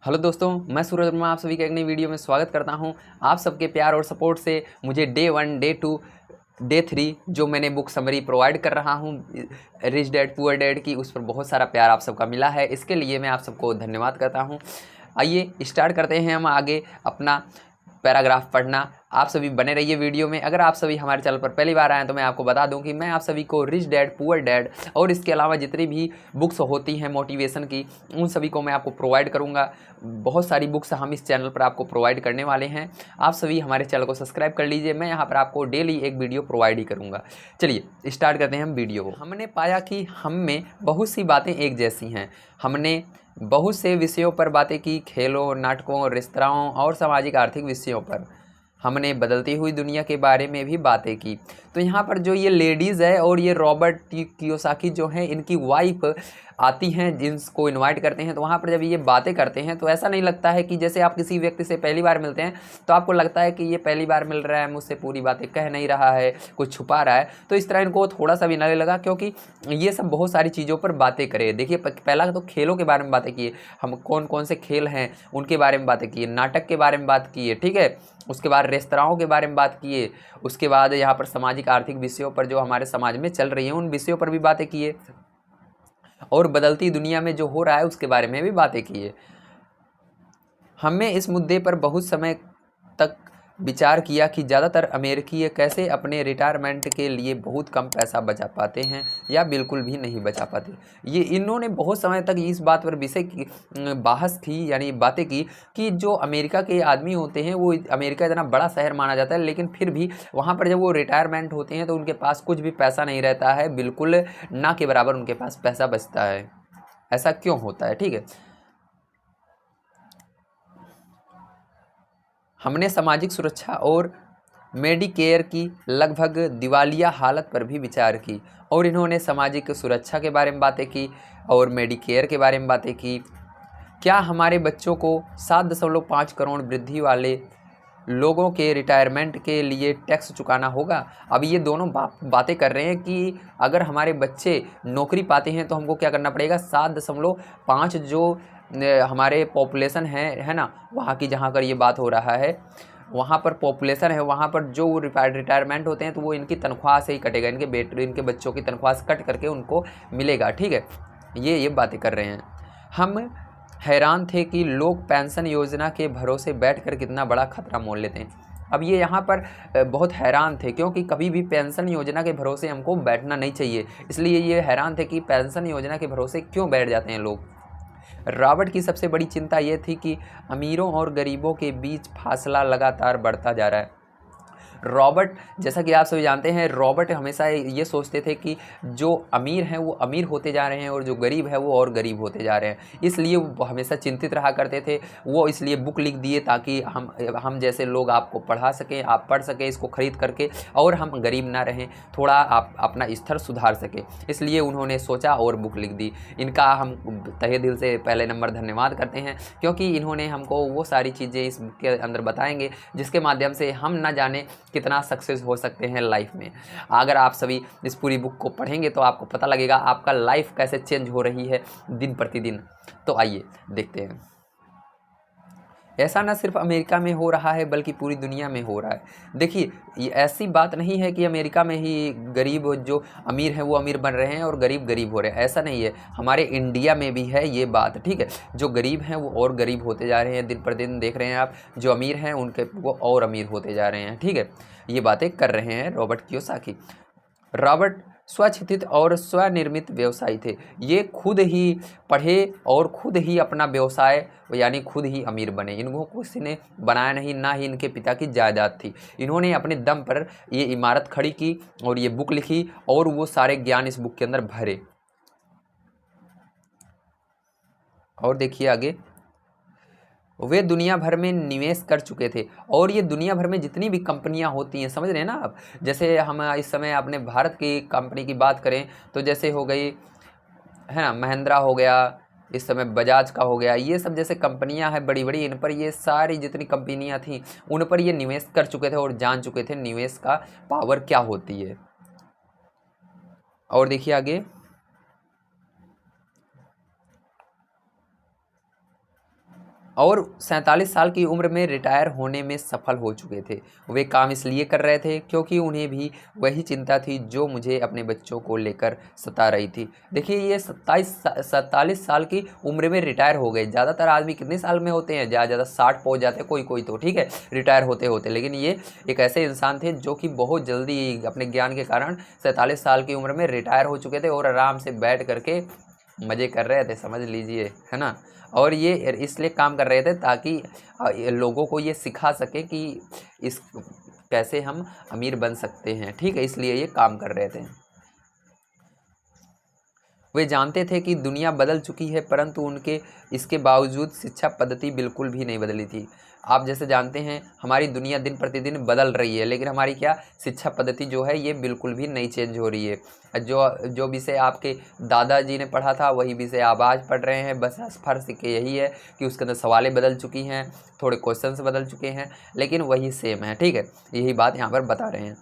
Hello दोस्तों, मैं सूरज वर्मा आप सभी का एक नई वीडियो में स्वागत करता हूं। आप सबके प्यार और सपोर्ट से मुझे डे 1, डे 2, डे 3 जो मैंने बुक समरी प्रोवाइड कर रहा हूं रिच डैड पुअर डैड की, उस पर बहुत सारा प्यार आप सबका मिला है। इसके लिए मैं आप सबको धन्यवाद करता हूं। आइए स्टार्ट करते हैं हम आगे अपना पैराग्राफ पढ़ना। आप सभी बने रहिए वीडियो में। अगर आप सभी हमारे चैनल पर पहली बार आए तो मैं आपको बता दूं कि मैं आप सभी को रिच डैड पुअर डैड और इसके अलावा जितनी भी बुक्स होती हैं मोटिवेशन की, उन सभी को मैं आपको प्रोवाइड करूंगा। बहुत सारी बुक्स हम इस चैनल पर आपको प्रोवाइड करने वाले हैं। आप सभी हमारे चैनल को सब्सक्राइब कर लीजिए। मैं यहाँ पर आपको डेली एक वीडियो प्रोवाइड ही करूँगा। चलिए स्टार्ट करते हैं हम वीडियो को। हमने पाया कि हम में बहुत सी बातें एक जैसी हैं। हमने बहुत से विषयों पर बातें की, खेलों, नाटकों, रेस्तराओं और सामाजिक आर्थिक विषयों पर। हमने बदलती हुई दुनिया के बारे में भी बातें की। तो यहाँ पर जो ये लेडीज़ है और ये रॉबर्ट कियोसाकी जो हैं, इनकी वाइफ आती हैं, जिनको इनवाइट करते हैं। तो वहाँ पर जब ये बातें करते हैं तो ऐसा नहीं लगता है कि जैसे आप किसी व्यक्ति से पहली बार मिलते हैं तो आपको लगता है कि ये पहली बार मिल रहा है, मुझसे पूरी बातें कह नहीं रहा है, कुछ छुपा रहा है। तो इस तरह इनको थोड़ा सा भी नहीं लगा, क्योंकि ये सब बहुत सारी चीज़ों पर बातें करे। देखिए पहला तो खेलों के बारे में बातें किए, हम कौन कौन से खेल हैं उनके बारे में बातें किए, नाटक के बारे में बात किए, ठीक है। उसके बाद रेस्तराओं के बारे में बात किए। उसके बाद यहाँ पर सामाजिक आर्थिक विषयों पर जो हमारे समाज में चल रही हैं उन विषयों पर भी बातें किए, और बदलती दुनिया में जो हो रहा है उसके बारे में भी बातें किए। हमने इस मुद्दे पर बहुत समय तक विचार किया कि ज़्यादातर अमेरिकी कैसे अपने रिटायरमेंट के लिए बहुत कम पैसा बचा पाते हैं या बिल्कुल भी नहीं बचा पाते। ये इन्होंने बहुत समय तक इस बात पर विषय की बहस की, यानी बातें की कि जो अमेरिका के आदमी होते हैं, वो अमेरिका इतना बड़ा शहर माना जाता है, लेकिन फिर भी वहाँ पर जब वो रिटायरमेंट होते हैं तो उनके पास कुछ भी पैसा नहीं रहता है, बिल्कुल ना के बराबर उनके पास पैसा बचता है। ऐसा क्यों होता है, ठीक है। हमने सामाजिक सुरक्षा और मेडिकेयर की लगभग दिवालिया हालत पर भी विचार की, और इन्होंने सामाजिक सुरक्षा के बारे में बातें की और मेडिकेयर के बारे में बातें की। क्या हमारे बच्चों को 7.5 करोड़ वृद्धि वाले लोगों के रिटायरमेंट के लिए टैक्स चुकाना होगा? अब ये दोनों बातें कर रहे हैं कि अगर हमारे बच्चे नौकरी पाते हैं तो हमको क्या करना पड़ेगा। 7.5 जो हमारे पॉपुलेशन है ना, वहाँ की जहाँ कर ये बात हो रहा है, वहाँ पर पॉपुलेशन है, वहाँ पर जो रिटायरमेंट होते हैं तो वो इनकी तनख्वाह से ही कटेगा, इनके बच्चों की तनख्वाह से कट करके उनको मिलेगा, ठीक है। ये बातें कर रहे हैं। हम हैरान थे कि लोग पेंशन योजना के भरोसे बैठकर कितना बड़ा खतरा मोल लेते हैं। अब ये यहाँ पर बहुत हैरान थे, क्योंकि कभी भी पेंशन योजना के भरोसे हमको बैठना नहीं चाहिए। इसलिए ये हैरान थे कि पेंशन योजना के भरोसे क्यों बैठ जाते हैं लोग। रॉबर्ट की सबसे बड़ी चिंता ये थी कि अमीरों और गरीबों के बीच फासला लगातार बढ़ता जा रहा है। रॉबर्ट, जैसा कि आप सभी जानते हैं, रॉबर्ट हमेशा ये सोचते थे कि जो अमीर हैं वो अमीर होते जा रहे हैं और जो गरीब है वो और गरीब होते जा रहे हैं। इसलिए वो हमेशा चिंतित रहा करते थे। वो इसलिए बुक लिख दिए ताकि हम जैसे लोग आपको पढ़ा सकें, आप पढ़ सकें इसको ख़रीद करके, और हम गरीब ना रहें, थोड़ा आप अपना स्तर सुधार सकें। इसलिए उन्होंने सोचा और बुक लिख दी। इनका हम तहे दिल से पहले नंबर धन्यवाद करते हैं, क्योंकि इन्होंने हमको वो सारी चीज़ें इस बुक के अंदर बताएंगे जिसके माध्यम से हम ना जाने कितना सक्सेस हो सकते हैं लाइफ में। अगर आप सभी इस पूरी बुक को पढ़ेंगे तो आपको पता लगेगा आपका लाइफ कैसे चेंज हो रही है दिन प्रतिदिन। तो आइए देखते हैं। ऐसा न सिर्फ अमेरिका में हो रहा है बल्कि पूरी दुनिया में हो रहा है। देखिए, ये ऐसी बात नहीं है कि अमेरिका में ही गरीब जो अमीर हैं वो अमीर बन रहे हैं और गरीब गरीब हो रहे हैं, ऐसा नहीं है। हमारे इंडिया में भी है ये बात, ठीक है। जो गरीब हैं वो और गरीब होते जा रहे हैं, दिन पर दिन देख रहे हैं आप। जो अमीर हैं उनके वो और अमीर होते जा रहे हैं, ठीक है। ये बातें कर रहे हैं रॉबर्ट कियोसाकी। रॉबर्ट स्वशिक्षित और स्वनिर्मित व्यवसायी थे। ये खुद ही पढ़े और खुद ही अपना व्यवसाय, यानी खुद ही अमीर बने। इनको किसी ने बनाया नहीं, ना ही इनके पिता की जायदाद थी। इन्होंने अपने दम पर ये इमारत खड़ी की और ये बुक लिखी, और वो सारे ज्ञान इस बुक के अंदर भरे। और देखिए आगे, वे दुनिया भर में निवेश कर चुके थे, और ये दुनिया भर में जितनी भी कंपनियां होती हैं, समझ रहे हैं ना आप। जैसे हम इस समय अपने भारत की कंपनी की बात करें तो जैसे हो गई है ना, महिंद्रा हो गया, इस समय बजाज का हो गया, ये सब जैसे कंपनियां हैं बड़ी बड़ी, इन पर ये सारी जितनी कंपनियां थी उन पर ये निवेश कर चुके थे और जान चुके थे निवेश का पावर क्या होती है। और देखिए आगे, और 47 साल की उम्र में रिटायर होने में सफल हो चुके थे। वे काम इसलिए कर रहे थे क्योंकि उन्हें भी वही चिंता थी जो मुझे अपने बच्चों को लेकर सता रही थी। देखिए ये 47 साल की उम्र में रिटायर हो गए। ज़्यादातर आदमी कितने साल में होते हैं? ज़्यादा 60 पहुँच जाते हैं, कोई कोई तो, ठीक है, रिटायर होते होते। लेकिन ये एक ऐसे इंसान थे जो कि बहुत जल्दी अपने ज्ञान के कारण 47 साल की उम्र में रिटायर हो चुके थे और आराम से बैठ करके मज़े कर रहे थे, समझ लीजिए, है ना। और ये इसलिए काम कर रहे थे ताकि लोगों को ये सिखा सके कि इस कैसे हम अमीर बन सकते हैं, ठीक है, इसलिए ये काम कर रहे थे। वे जानते थे कि दुनिया बदल चुकी है, परंतु उनके इसके बावजूद शिक्षा पद्धति बिल्कुल भी नहीं बदली थी। आप जैसे जानते हैं हमारी दुनिया दिन प्रतिदिन बदल रही है, लेकिन हमारी क्या शिक्षा पद्धति जो है ये बिल्कुल भी नहीं चेंज हो रही है। जो विषय आपके दादाजी ने पढ़ा था वही विषय आप आज पढ़ रहे हैं, बस फर्क के यही है कि उसके अंदर सवालें बदल चुकी हैं, थोड़े क्वेश्चंस बदल चुके हैं, लेकिन वही सेम है, ठीक है, यही बात यहाँ पर बता रहे हैं।